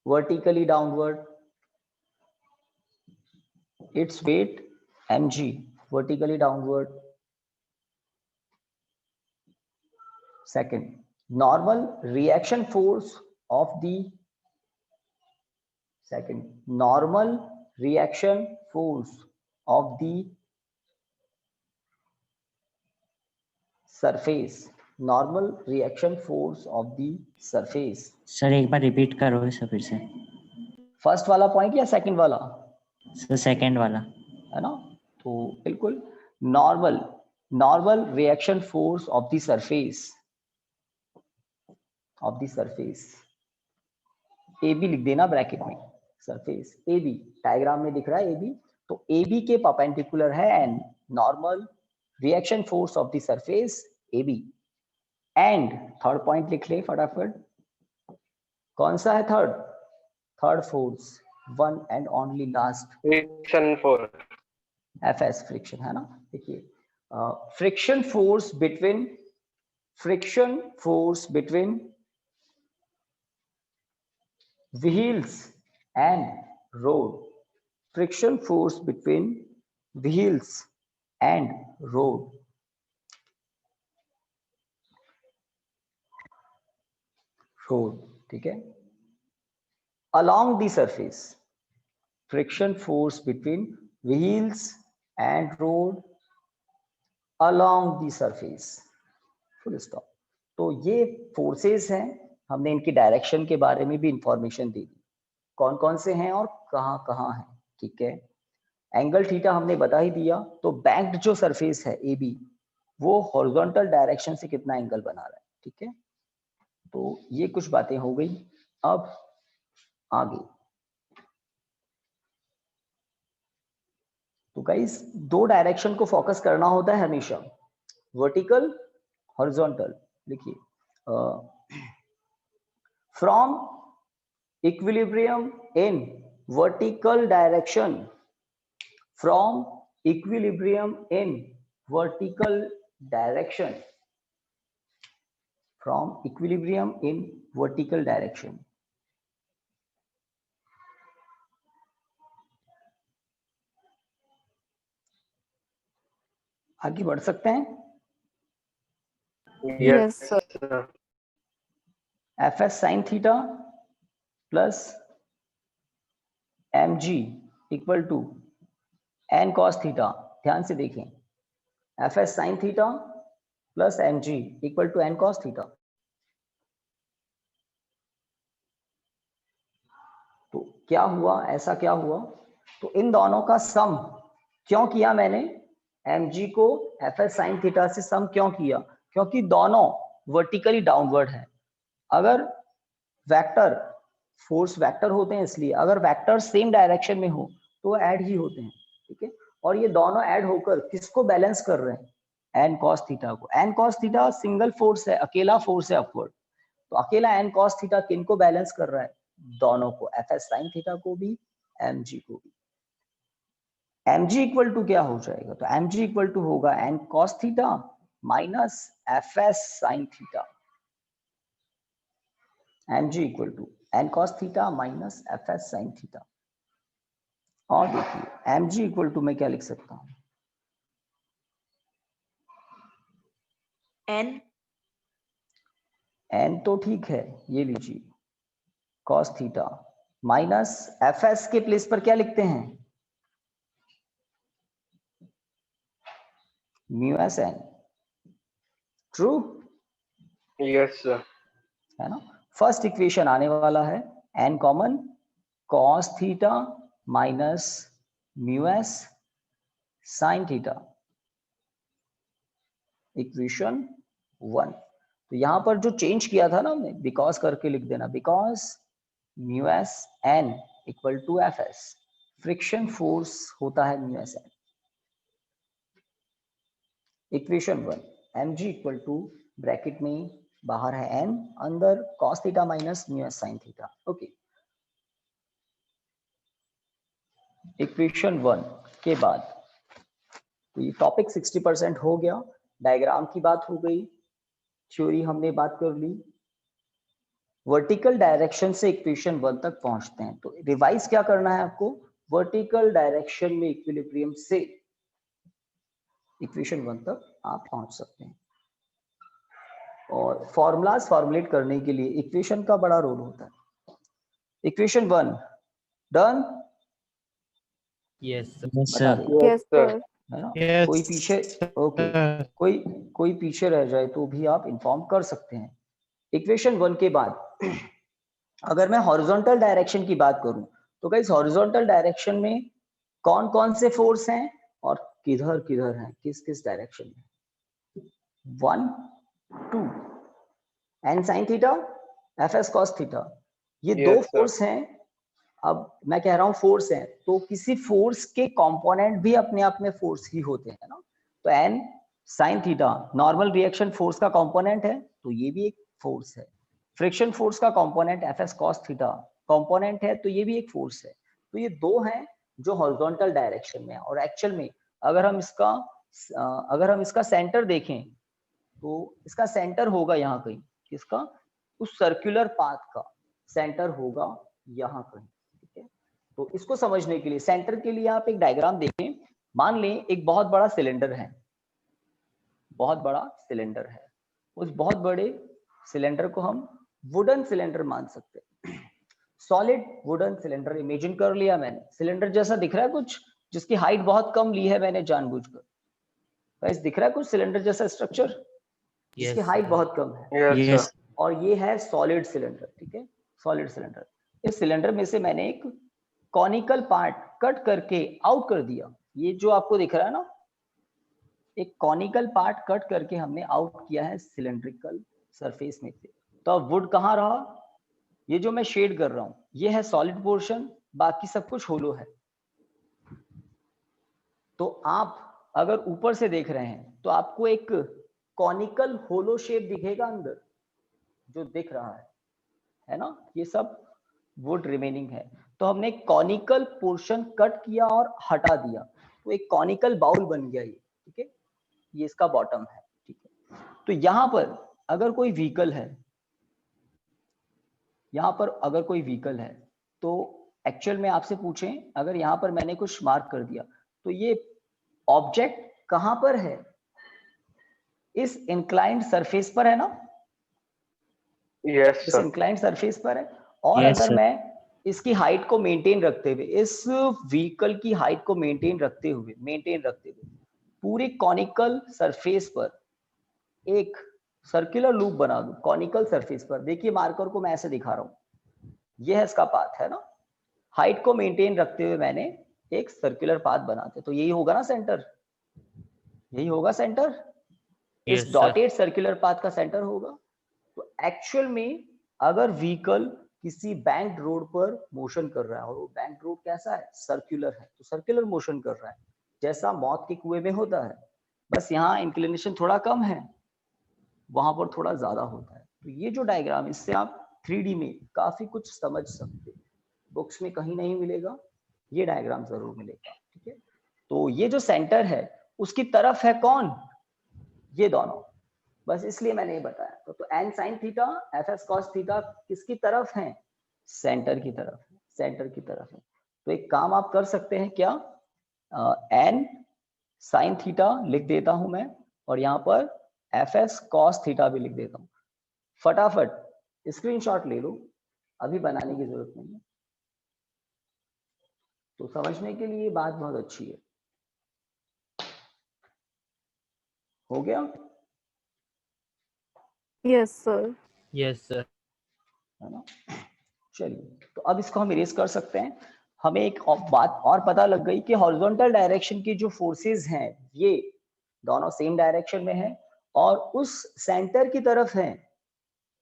vertically downward. Its weight mg, vertically downward. Second, normal reaction force of the surface. Normal reaction force of the surface. Sir एक बार repeat करो sir फिर से. First वाला point या second वाला? Sir second वाला. है ना, तो बिल्कुल normal reaction force of the surface, A B लिख देना ब्रैकेट में, सरफेस ए बी, डायग्राम में दिख रहा है ए बी, तो ए बी के परपेंडिकुलर है and normal reaction force of the surface A B. And third point लिख ले फटाफट, कौन सा है third force, one and only last, friction force, FS, friction, है ना. देखिए friction force between wheels and road. Friction force between wheels and road. ठीक है. Along the surface, friction force between wheels and road along the surface. Full stop. तो ये forces हैं, हमने इनकी डायरेक्शन के बारे में भी इंफॉर्मेशन दे दी, कौन कौन से हैं और कहाँ कहाँ हैं. ठीक है, एंगल थीटा हमने बता ही दिया. तो बैंक्ड जो सरफेस है ए बी, वो हॉरिजॉन्टल डायरेक्शन से कितना एंगल बना रहा है. ठीक है, तो ये कुछ बातें हो गई. अब आगे तो गाइस दो डायरेक्शन को फोकस करना होता है हमेशा, वर्टिकल, हॉरिजॉन्टल. लिखिए from equilibrium in vertical direction, from equilibrium in vertical direction, from equilibrium in vertical direction. आगे बढ़ सकते हैं. yes sir, fs sin theta plus mg equal to n cos theta. ध्यान से देखें, fs sin theta plus mg equal to n cos theta. तो क्या हुआ, ऐसा क्या हुआ, तो इन दोनों का सम क्यों किया मैंने, mg को fs sin थीटा से सम क्यों किया, क्योंकि दोनों वर्टिकली डाउनवर्ड है. अगर वेक्टर फोर्स वेक्टर होते हैं, इसलिए अगर वेक्टर सेम डायरेक्शन में हो तो ऐड ही होते हैं. ठीक है, और ये दोनों ऐड होकर किसको बैलेंस कर रहे हैं, एन कॉस थीटा को. N cos theta single force है, अकेला फोर्स है अपवर्ड, तो अकेला एन कॉस थीटा किन को बैलेंस कर रहा है, दोनों को, एफ एस साइन थीटा को भी, एम जी को भी. एम जी इक्वल टू क्या हो जाएगा, तो एम जी इक्वल टू होगा N cos theta minus F S sine theta. mg equal to n cos theta minus fs sin theta. और देखिए mg इक्वल टू मैं क्या लिख सकता हूँ, n तो ठीक है, ये लीजिए cos थीटा माइनस fs के प्लेस पर क्या लिखते हैं, mu S N. True Yes, sir. है ना। फर्स्ट इक्वेशन आने वाला है n common cos theta minus mu S sine theta, equation 1। तो यहां पर जो चेंज किया था ना हमने, बिकॉज करके लिख देना, because mu S N equal to F S, friction force होता है mu S N. Equation 1 M G equal to bracket में बाहर है एन, अंदर cos theta minus mu S sine theta. Okay, equation 1 के बाद तो ये टॉपिक 60% हो गया, डायग्राम की बात हो गई, थ्योरी हमने बात कर ली। वर्टिकल डायरेक्शन से इक्वेशन 1 तक पहुंचते हैं, तो रिवाइज क्या करना है आपको, वर्टिकल डायरेक्शन में इक्विलिब्रियम से इक्वेशन 1 तक आप पहुंच सकते हैं। और फॉर्मूलाज फॉर्मुलेट करने के लिए इक्वेशन का बड़ा रोल होता है। Equation 1 done, Yes, sir. Yes, बता sir. दे, Yes, sir. है ना। Yes, कोई पीछे, ओके, कोई पीछे रह जाए तो भी आप इन्फॉर्म कर सकते हैं। इक्वेशन 1 के बाद अगर मैं हॉरिजॉन्टल डायरेक्शन की बात करूं, तो गाइस हॉरिजॉन्टल डायरेक्शन में कौन कौन से फोर्स हैं और किधर किधर हैं, किस किस डायरेक्शन में, 1 2 N sine theta F S cos theta, ये Yes, दो sir. फोर्स हैं। अब मैं कह रहा हूं फोर्स हैं, तो किसी फोर्स के कंपोनेंट भी अपने आप में फोर्स ही होते हैं ना। तो N sine theta normal reaction force का कंपोनेंट है, तो ये भी एक फोर्स है। फ्रिक्शन फोर्स का component F S cos theta component है, तो ये भी एक फोर्स है। तो ये दो हैं जो हॉरिजॉन्टल डायरेक्शन में है। और एक्चुअल में अगर हम इसका सेंटर देखें, तो इसका सेंटर होगा यहाँ कहीं, किसका, उस सर्कुलर पाथ का सेंटर होगा यहाँ कहीं, ठीक है। तो इसको समझने के लिए सेंटर के लिए आप एक डायग्राम देखें। मान लें एक बहुत बड़ा सिलेंडर है, बहुत बड़ा सिलेंडर है, उस बहुत बड़े सिलेंडर को हम वुडन सिलेंडर मान सकते हैं। सॉलिड वुडन सिलेंडर इमेजिन कर लिया मैंने, सिलेंडर जैसा दिख रहा है कुछ, जिसकी हाइट बहुत कम ली है मैंने जानबूझकर। गाइस दिख रहा है कुछ सिलेंडर जैसा स्ट्रक्चर जिसकी Yes, हाइट sir. बहुत कम है, Yes, Yes. sir. और ये है सॉलिड सिलेंडर, ठीक है, सॉलिड सिलेंडर। इस सिलेंडर में से मैंने एक कॉनिकल पार्ट कट करके आउट कर दिया, ये जो आपको दिख रहा है ना, एक कॉनिकल पार्ट कट करके हमने आउट किया है सिलेंड्रिकल सरफेस में से। तो अब वुड कहाँ रहा, ये जो मैं शेड कर रहा हूं ये है सॉलिड पोर्शन, बाकी सब कुछ होलो है। तो आप अगर ऊपर से देख रहे हैं तो आपको एक कॉनिकल होलो शेप दिखेगा अंदर जो दिख रहा है ना, ये सब वुड रिमेनिंग है। तो हमने कॉनिकल पोर्शन कट किया और हटा दिया, तो एक कॉनिकल बाउल बन गया ये, ठीक है, ये इसका बॉटम है, ठीक है। तो यहां पर अगर कोई व्हीकल है, यहां पर अगर कोई व्हीकल है, तो एक्चुअल में आपसे पूछें, अगर यहां पर मैंने कुछ मार्क कर दिया, तो ये ऑब्जेक्ट कहां पर है, इस इंक्लाइंड सरफेस पर है ना, Yes, इस sir. इंक्लाइंड सरफेस पर है। और Yes, अगर sir. मैं इसकी हाइट को मेंटेन रखते हुए, इस व्हीकल की हाइट को मेंटेन रखते हुए पूरे कॉनिकल सरफेस पर एक सर्कुलर लूप बना दूं, कॉनिकल सरफेस पर, देखिए मार्कर को मैं ऐसे दिखा रहा हूं, ये है इसका पाथ, है ना। हाइट को मेंटेन रखते हुए मैंने एक सर्कुलर पाथ बनाते, तो यही होगा ना सेंटर, यही होगा सेंटर, Yes, इस sir. डॉटेड सर्कुलर पाथ का सेंटर होगा। तो एक्चुअल में अगर व्हीकल किसी बैंक रोड पर मोशन कर रहा है, और वो बैंक रोड कैसा है, सर्कुलर है, तो सर्कुलर मोशन कर रहा है, जैसा मौत के कुएं में होता है, बस यहाँ इंक्लिनेशन थोड़ा कम है, वहां पर थोड़ा ज्यादा होता है। तो ये जो डायग्राम, इससे आप 3D में काफी कुछ समझ सकते हैं, बुक्स में कहीं नहीं मिलेगा, ये डायग्राम जरूर मिलेगा, ठीक है। तो ये जो सेंटर है उसकी तरफ है कौन, ये दोनों, बस इसलिए मैंने ये बताया। तो N sine theta F S cos theta किसकी तरफ है, सेंटर की तरफ है, सेंटर की तरफ है। तो एक काम आप कर सकते हैं क्या, एन साइन थीटा लिख देता हूं मैं, और यहाँ पर एफ एस कॉस थीटा भी लिख देता हूं। फटाफट स्क्रीनशॉट ले लो, अभी बनाने की जरूरत नहीं है। तो समझने के लिए बात बहुत अच्छी है। हो गया, Yes, sir. Yes, sir. है ना। चलिए तो अब इसको हम इरेज कर सकते हैं। हमें एक बात और पता लग गई कि हॉरिजॉन्टल डायरेक्शन की जो फोर्सेस हैं ये दोनों सेम डायरेक्शन में हैं और उस सेंटर की तरफ हैं,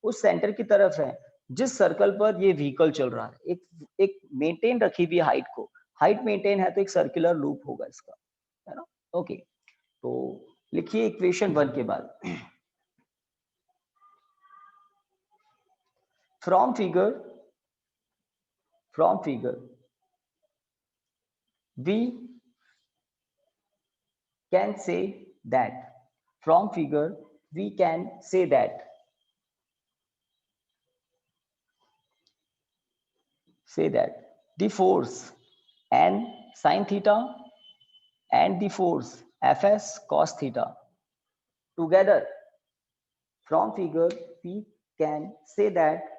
उस सेंटर की तरफ है जिस सर्कल पर ये व्हीकल चल रहा है। एक मेंटेन रखी हुई हाइट को, हाइट मेंटेन है तो एक सर्कुलर लूप होगा इसका, है ना। ओके, तो लिखिए इक्वेशन 1 के बाद, from figure we can say that from figure we can say that the force n sin theta and the force fs cos theta together, from figure we can say that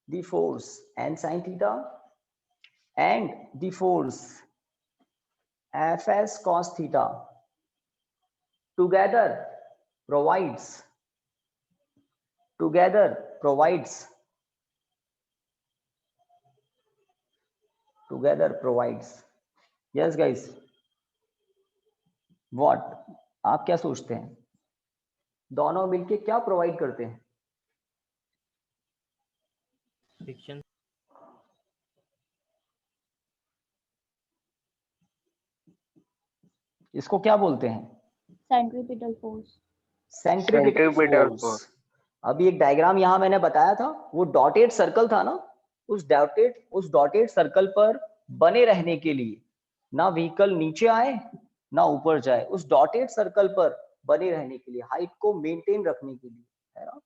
the force n sin theta and the force fs cos theta together provides yes guys, what आप क्या सोचते हैं, दोनों मिलके क्या provide करते हैं? Friction. इसको क्या बोलते हैं? Centripetal force. Centripetal Centripetal force. force. अभी एक डायग्राम यहां मैंने बताया था, वो डॉटेड सर्कल था ना, उस डॉटेड सर्कल पर बने रहने के लिए, ना व्हीकल नीचे आए ना ऊपर जाए, उस डॉटेड सर्कल पर बने रहने के लिए, हाइट को मेंटेन रखने के लिए, है ना,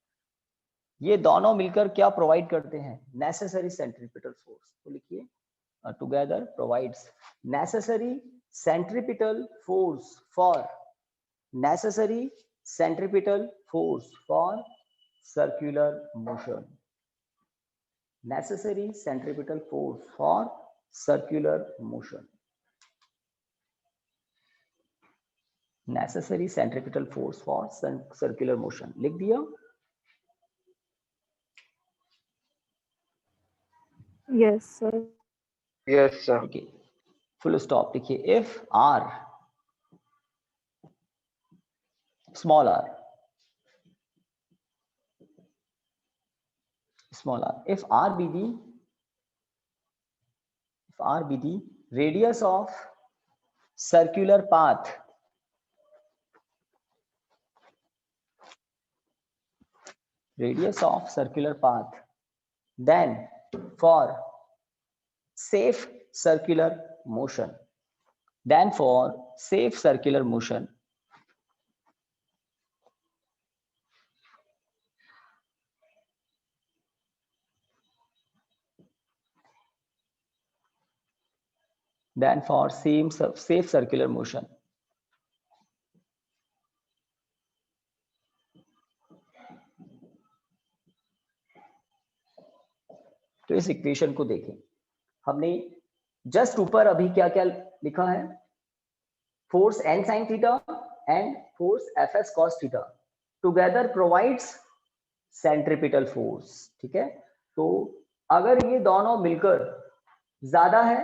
ये दोनों मिलकर क्या प्रोवाइड करते हैं? Necessary centripetal force. तो लिखिए together provides necessary centripetal force for circular motion. Necessary centripetal force for circular motion. Necessary centripetal force for circular motion. लिख दिया? Yes, sir. Yes, sir. Okay. Full stop लिखिए। If r, small r, if r be the radius of circular path, then for safe circular motion, तो इस equation को देखें, हमने just ऊपर अभी क्या क्या लिखा है? Force n sin theta and force fs cos theta together provides centripetal force. ठीक है, तो अगर ये दोनों मिलकर ज्यादा है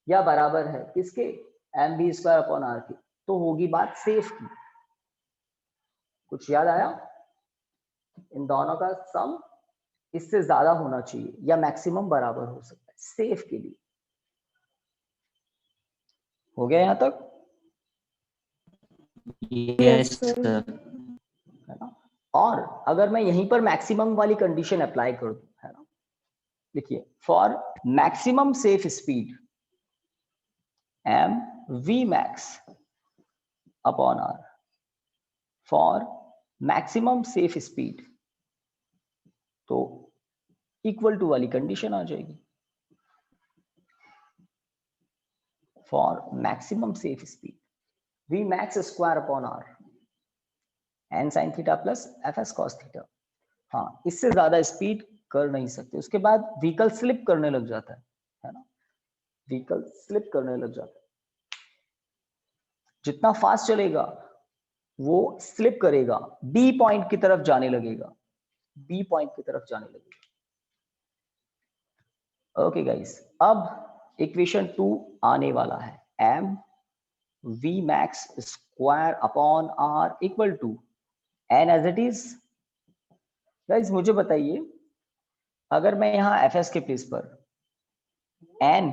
या बराबर है किसके? mv²/r की, तो होगी बात सेफ की। कुछ याद आया? इन दोनों का सम इससे ज्यादा होना चाहिए या मैक्सिमम बराबर हो सकता है सेफ के लिए। हो गया यहां तक? Yes, sir. है ना। और अगर मैं यहीं पर मैक्सिमम वाली कंडीशन अप्लाई कर दूं, है ना, देखिए for maximum safe speed mv max upon r, for maximum safe speed, तो इक्वल टू वाली कंडीशन आ जाएगी। For maximum safe speed v max square upon r n sin theta plus fs cos theta. हाँ, इससे ज्यादा speed कर नहीं सकते। उसके बाद व्हीकल स्लिप करने लग जाता है ना, व्हीकल स्लिप करने लग जाता है। जितना फास्ट चलेगा वो स्लिप करेगा, बी पॉइंट की तरफ जाने लगेगा, बी पॉइंट की तरफ जाने लगेगा। ओके गाइस, अब इक्वेशन 2 आने वाला है, M V max square upon R equal to N as it is. Guys मुझे बताइए, अगर मैं यहाँ एफ एस के प्लेस पर एन,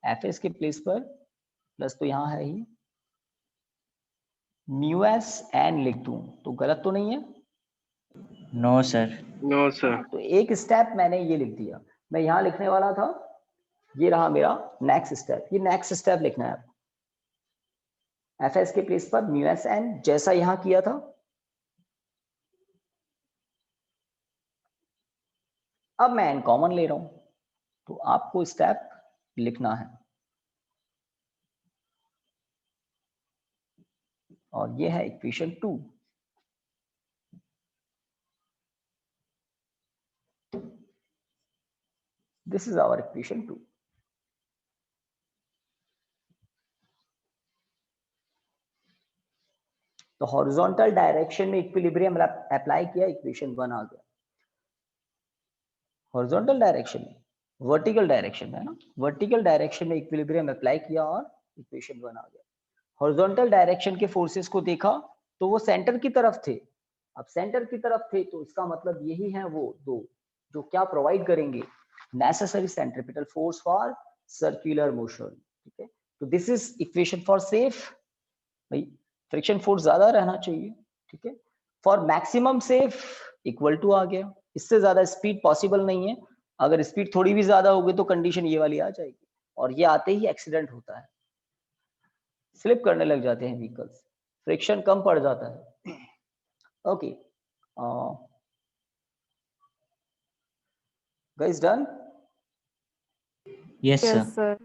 एफ एस के प्लेस पर प्लस तो यहाँ है ही, म्यू एस एन लिख दूं तो गलत तो नहीं है? No sir. No sir. तो एक स्टेप मैंने ये लिख दिया, मैं यहाँ लिखने वाला था, ये रहा मेरा नेक्स्ट स्टेप, ये नेक्स्ट स्टेप लिखना है एफ एस के प्लेस पर म्यू एस एन, जैसा यहाँ किया था। अब मैं एन कॉमन ले रहा हूं, तो आपको स्टेप लिखना है, और ये है equation 2। This is our equation 2। तो हॉरिजॉन्टल डायरेक्शन में इक्विलिब्रियम अप्लाई किया, इक्वेशन 1 आ गया। हॉरिजॉन्टल डायरेक्शन में, वर्टिकल डायरेक्शन में है ना, वर्टिकल डायरेक्शन में इक्विलिब्रियम अप्लाई किया और इक्वेशन 1 आ गया। हॉरिजॉन्टल डायरेक्शन के फोर्सेस को देखा तो वो सेंटर की तरफ थे। अब सेंटर की तरफ थे तो इसका मतलब यही है वो दो जो क्या प्रोवाइड करेंगे, necessary centripetal force for circular motion. ठीक है, तो this is equation for safe, भाई फ्रिक्शन फोर्स ज्यादा रहना चाहिए। ठीक है, for maximum safe equal to आ गया, इससे ज्यादा स्पीड पॉसिबल नहीं है। अगर स्पीड थोड़ी भी ज्यादा होगी तो कंडीशन ये वाली आ जाएगी, और ये आते ही एक्सीडेंट होता है, स्लिप करने लग जाते हैं व्हीकल्स, फ्रिक्शन कम पड़ जाता है। Okay guys, done? Yes Yes, sir. sir.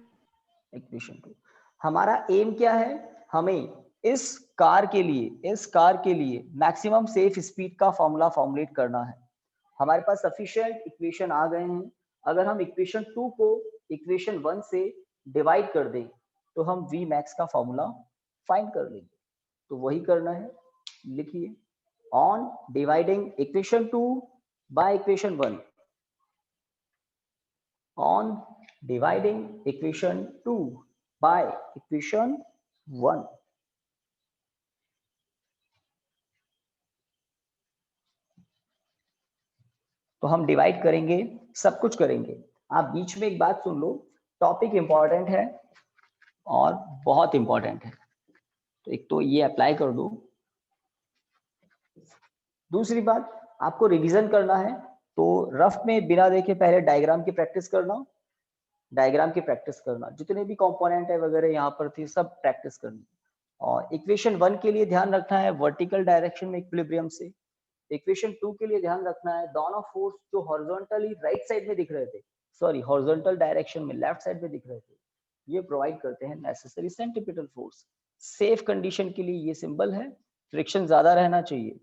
Equation 2। हमारा एम क्या है, हमें इस कार के लिए मैक्सिमम सेफ स्पीड का फॉर्मूला फॉर्मुलेट करना है। हमारे पास सफिशिएंट इक्वेशन आ गए हैं। अगर हम इक्वेशन 2 को इक्वेशन 1 से डिवाइड कर दें तो हम वी मैक्स का फॉर्मूला फाइंड कर लेंगे। तो वही करना है, लिखिए, on dividing equation 2 by equation 1, on dividing equation 2 by equation 1, तो हम डिवाइड करेंगे, सब कुछ करेंगे। आप बीच में एक बात सुन लो, टॉपिक इंपॉर्टेंट है और बहुत इंपॉर्टेंट है, तो एक तो ये अप्लाई कर दो। दूसरी बात, आपको रिवीजन करना है तो रफ में बिना देखे पहले डायग्राम की प्रैक्टिस करना, डायग्राम की प्रैक्टिस करना, जितने भी कंपोनेंट है वगैरह यहाँ पर थी सब प्रैक्टिस करनी। और इक्वेशन 1 के लिए ध्यान रखना है वर्टिकल डायरेक्शन में इक्विलिब्रियम से। इक्वेशन 2 के लिए ध्यान रखना है दोनों फोर्स जो हॉरिजॉन्टली राइट साइड में दिख रहे थे, सॉरी हॉरिजॉन्टल डायरेक्शन में लेफ्ट साइड में दिख रहे थे, ये प्रोवाइड करते हैं necessary centripetal force. Safe condition के लिए ये सिंबल है, फ्रिक्शन ज्यादा रहना चाहिए,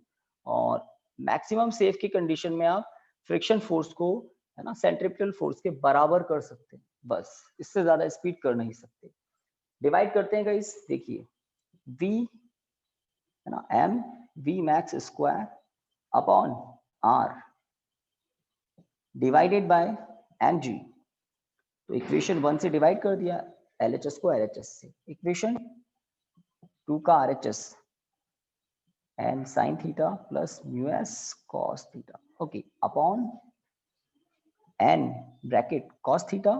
और मैक्सिमम सेफ की कंडीशन में आप फ्रिक्शन फोर्स को, है ना, सेंट्रिपिटल फोर्स के बराबर कर सकते हैं, बस इससे ज्यादा स्पीड कर नहीं सकते। डिवाइड करते हैं गाइस, देखिए v, है ना, m v max square upon r divided by mg। तो इक्वेशन 1 से डिवाइड कर दिया, LHS को LHS से, इक्वेशन 2 का RHS n sin theta plus mu S cos theta, okay, upon n bracket cos theta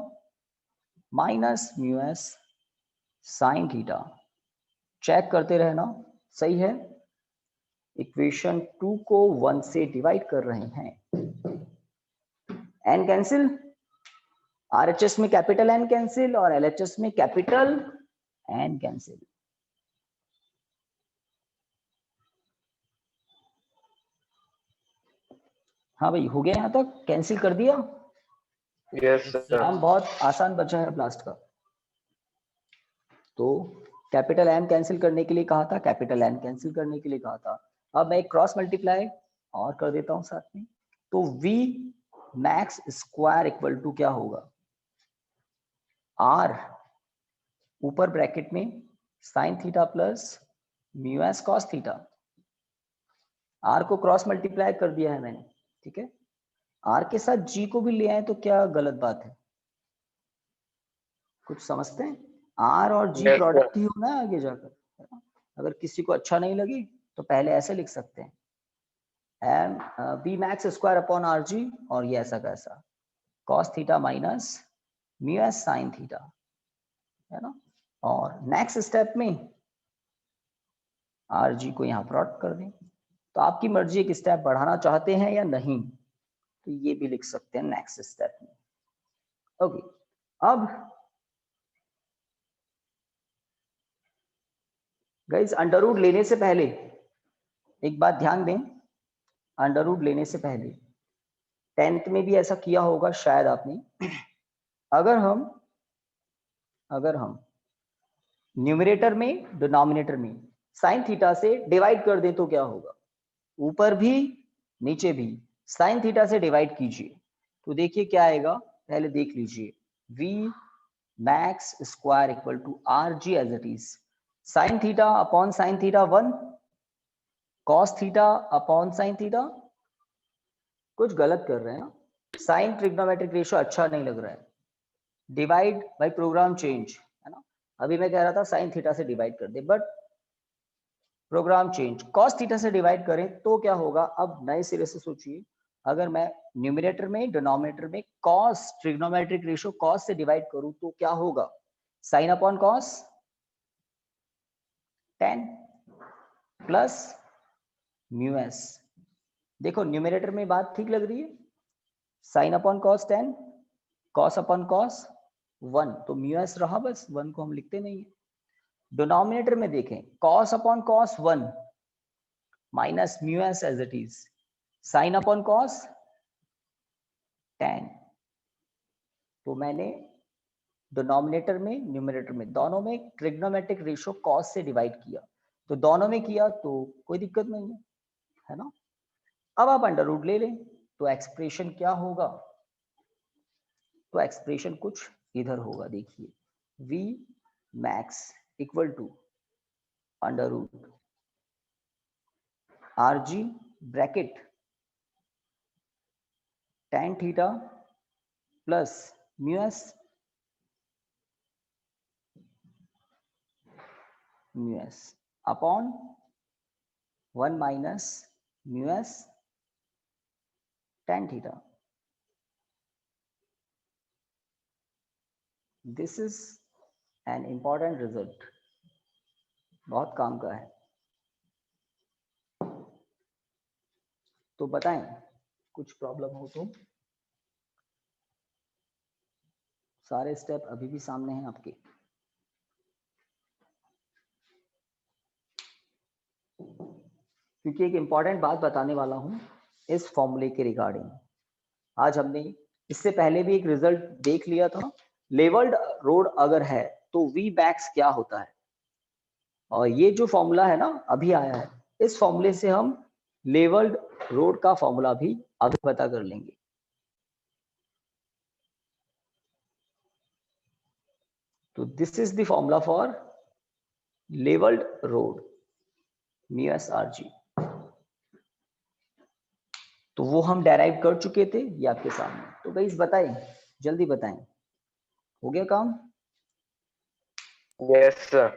minus mu S sin theta. Check करते रहना, सही है। इक्वेशन 2 को 1 से डिवाइड कर रहे हैं, n कैंसिल, RHS में कैपिटल N कैंसिल और LHS में कैपिटल N कैंसिल। हाँ भाई, हो गया यहाँ तक, कैंसिल कर दिया। Yes sir. काम बहुत आसान बचा है ब्लास्ट का। तो कैपिटल M कैंसिल करने के लिए कहा था, कैपिटल N कैंसिल करने के लिए कहा था। अब मैं एक क्रॉस मल्टीप्लाई और कर देता हूं साथ में, तो V max square equal to क्या होगा, R ऊपर ब्रैकेट में sin theta plus mu S cos theta, R को क्रॉस मल्टीप्लाई कर दिया है मैंने, ठीक है। आर के साथ जी को भी ले आए तो क्या गलत बात है? कुछ समझते हैं? आर और जी Yes, sir. प्रोडक्ट ही होना है आगे जाकर, है ना? अगर किसी को अच्छा नहीं लगी तो पहले ऐसे लिख सकते हैं, M B max square upon R G, और ये ऐसा कैसा cos theta minus mu S sine theta, है ना। और नेक्स्ट स्टेप में आर जी को यहाँ प्लॉट कर दें। तो आपकी मर्जी, एक स्टेप बढ़ाना चाहते हैं या नहीं, तो ये भी लिख सकते हैं नेक्स्ट स्टेप में। ओके, अब गाइस अंडर रूट लेने से पहले एक बात ध्यान दें, अंडर रूट लेने से पहले 10th में भी ऐसा किया होगा शायद आपने। अगर हम न्यूमरेटर में डिनोमिनेटर में साइन थीटा से डिवाइड कर दें तो क्या होगा? ऊपर भी नीचे भी साइन थीटा से डिवाइड कीजिए तो देखिए क्या आएगा, पहले देख लीजिए। v max square equal to R G as it is, sine theta upon sine theta 1, cos theta upon sine theta. कुछ गलत कर रहे हैं ना, साइन ट्रिग्नोमेट्रिक रेशियो अच्छा नहीं लग रहा है, डिवाइड बाय प्रोग्राम चेंज, है ना। अभी मैं कह रहा था साइन थीटा से डिवाइड कर दे, but program change, cos theta से डिवाइड करें तो क्या होगा? अब नए सिरे से सोचिए, अगर मैं न्यूमरेटर में डिनोमिनेटर में कॉस ट्रिग्नोमेट्रिक रेशियो कॉस से डिवाइड करूं तो क्या होगा? Sign upon cos 10 plus mu S. देखो न्यूमरेटर में बात ठीक लग रही है, sign upon cos 10, cos upon cos 1, तो म्यू एस रहा, बस 1 को हम लिखते नहीं है। डिनोमिनेटर में देखें, cos upon cos 1 minus mu S as it is, sine upon cos 10। तो मैंने डिनोमिनेटर में न्यूमरेटर में दोनों में ट्रिग्नोमेट्रिक रेशियो कॉस से डिवाइड किया, तो दोनों में किया तो कोई दिक्कत नहीं है ना। अब आप अंडर रूट ले लें तो एक्सप्रेशन क्या होगा? तो एक्सप्रेशन कुछ इधर होगा, देखिए v max equal to under root R G bracket tan theta plus mu S upon 1 minus mu S tan theta. This is an important result, बहुत काम का है। तो बताएं कुछ प्रॉब्लम हो तो। सारे स्टेप अभी भी सामने हैं आपके। क्योंकि एक इंपॉर्टेंट बात बताने वाला हूं इस फॉर्मूले के रिगार्डिंग। आज हमने इससे पहले भी एक रिजल्ट देख लिया था, लेवल्ड रोड अगर है तो वी मैक्स क्या होता है, और ये जो फॉर्मूला है ना अभी आया है, इस फॉर्मूले से हम लेवल्ड रोड का फॉर्मूला भी अभी पता कर लेंगे। तो this is the formula for levelled road mu S R G. तो वो हम डेराइव कर चुके थे, ये आपके सामने। तो गाइस बताएं, जल्दी बताएं, हो गया काम? Yes, sir.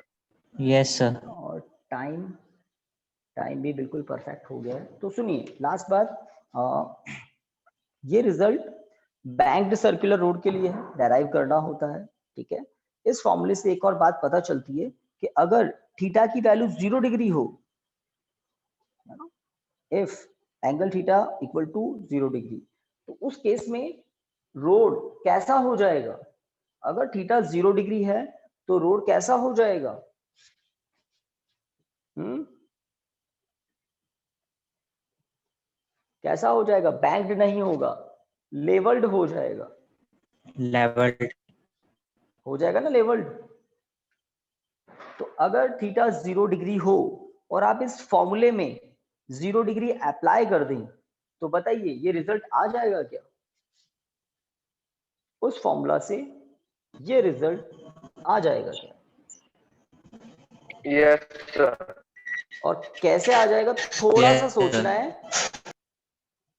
Yes, sir. और टाइम भी बिल्कुल परफेक्ट हो गया है। तो सुनिए लास्ट बात, ये रिजल्ट बैंक्ड सर्कुलर रोड के लिए है, डेराइव करना होता है, ठीक है। इस फॉर्मूले से एक और बात पता चलती है कि अगर थीटा की वैल्यू 0 डिग्री हो, if angle theta equal to 0 degree, तो उस केस में रोड कैसा हो जाएगा? अगर थीटा 0 डिग्री है तो रोड कैसा हो जाएगा? कैसा हो जाएगा? बैंक्ड नहीं होगा, लेवल्ड हो जाएगा। Leveled. हो जाएगा ना लेवल्ड। तो अगर थीटा 0 डिग्री हो और आप इस फॉर्मूले में 0 डिग्री अप्लाई कर दें तो बताइए ये रिजल्ट आ जाएगा क्या? उस फॉर्मूला से ये रिजल्ट आ जाएगा क्या? Yes, sir. और कैसे आ जाएगा थोड़ा सा Yes, सोचना है।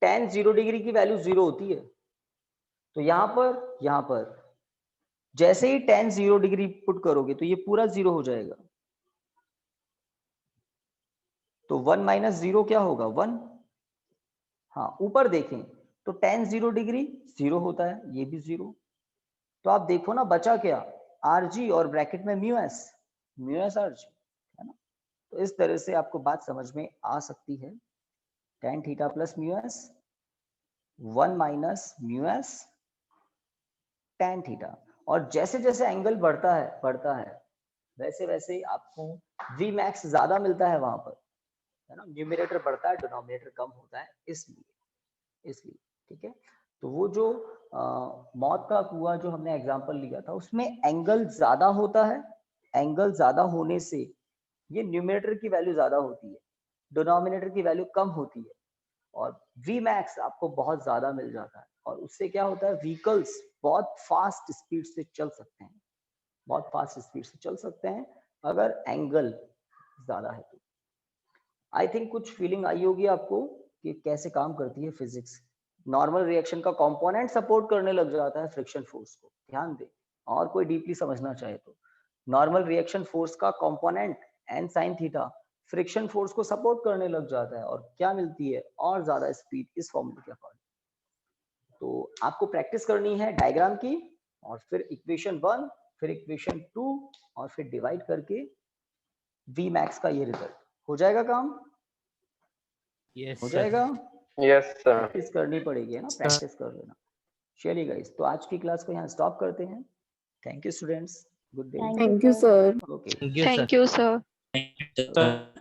tan 0 डिग्री की वैल्यू 0 होती है, तो यहाँ पर जैसे ही tan 0 डिग्री पुट करोगे तो ये पूरा 0 हो जाएगा। तो 1 माइनस 0 क्या होगा 1। हाँ ऊपर देखें तो tan 0 डिग्री 0 होता है, ये भी 0। तो आप देखो ना बचा क्या rg और ब्रैकेट में μs rg, है ना। तो इस तरह से आपको बात समझ में आ सकती है। tan theta plus μs 1 minus μs tan theta, और जैसे जैसे एंगल बढ़ता है वैसे वैसे आपको v max ज्यादा मिलता है वहां पर, है ना। न्यूमरेटर बढ़ता है, डिनोमिनेटर कम होता है, इसलिए ठीक है। तो वो जो मौत का कुआं जो हमने एग्जांपल लिया था उसमें एंगल ज्यादा होता है, एंगल ज्यादा होने से ये न्यूमरेटर की वैल्यू ज्यादा होती है, डिनोमिनेटर की वैल्यू कम होती है, और v max आपको बहुत ज्यादा मिल जाता है। और उससे क्या होता है, व्हीकल्स बहुत फास्ट स्पीड से चल सकते हैं, बहुत फास्ट स्पीड से चल सकते हैं अगर एंगल ज्यादा है तो। आई थिंक कुछ फीलिंग आई होगी आपको कि कैसे काम करती है फिजिक्स। नॉर्मल रिएक्शन का कंपोनेंट सपोर्ट करने लग जाता है फ्रिक्शन फोर्स को, ध्यान दें। और कोई डीपली समझना चाहे तो नॉर्मल रिएक्शन फोर्स का component n sin theta friction force को सपोर्ट करने लग जाता है, और क्या मिलती है और ज्यादा स्पीड इस फॉर्मूले के अकॉर्डिंग। तो आपको प्रैक्टिस करनी है डायग्राम की, और फिर इक्वेशन 1, फिर इक्वेशन 2, और फिर डिवाइड करके v max का ये रिजल्ट हो जाएगा काम, Yes, हो sir. जाएगा। Yes, sir. प्रैक्टिस करनी पड़ेगी, है ना, प्रैक्टिस कर लेना। चलिए गाइस, तो आज की क्लास को यहाँ स्टॉप करते हैं। Thank you students, good day. Thank Thank you, sir. sir. Okay. Thank you, sir. Thank you, sir. Thank you, sir.